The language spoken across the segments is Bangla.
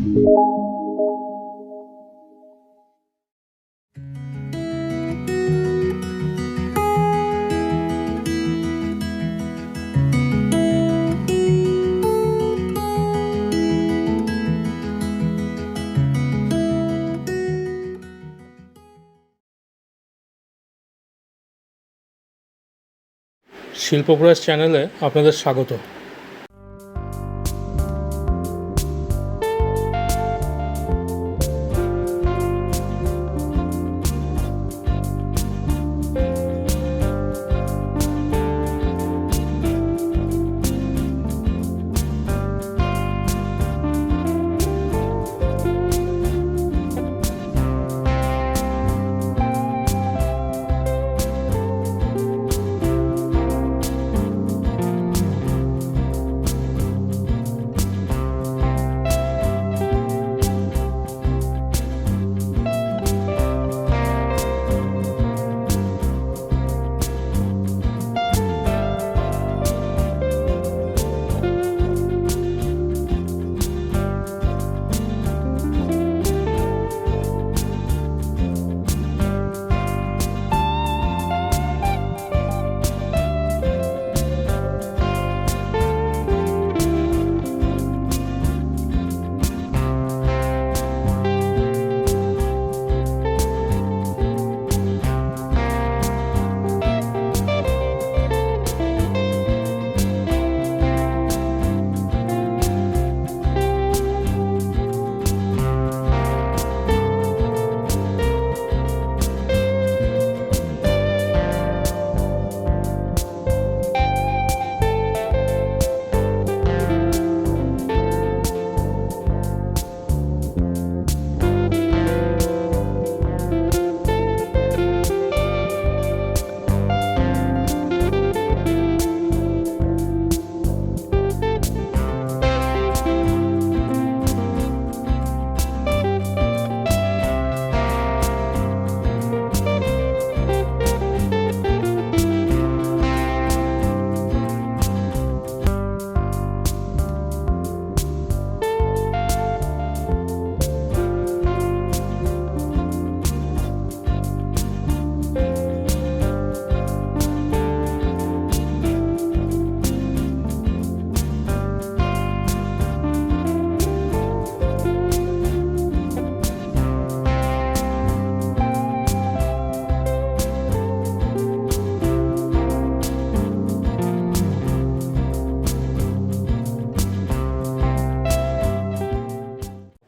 শিল্প প্রয়াস চ্যানেলে আপনাদের স্বাগত।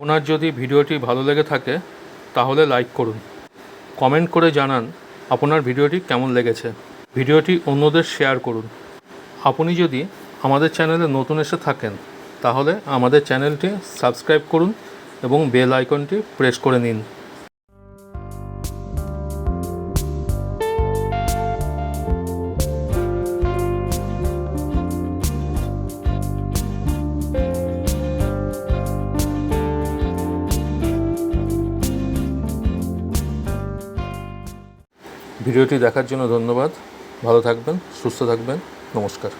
আপনার যদি ভিডিওটি ভালো লেগে থাকে তাহলে লাইক করুন, কমেন্ট করে জানান আপনার ভিডিওটি কেমন লেগেছে। ভিডিওটি অন্যদের শেয়ার করুন। আপনি যদি আমাদের চ্যানেলে নতুন এসে থাকেন তাহলে আমাদের চ্যানেলটি সাবস্ক্রাইব করুন এবং বেল আইকনটি প্রেস করে নিন। ভিডিওটি দেখার জন্য ধন্যবাদ। ভালো থাকবেন, সুস্থ থাকবেন। নমস্কার।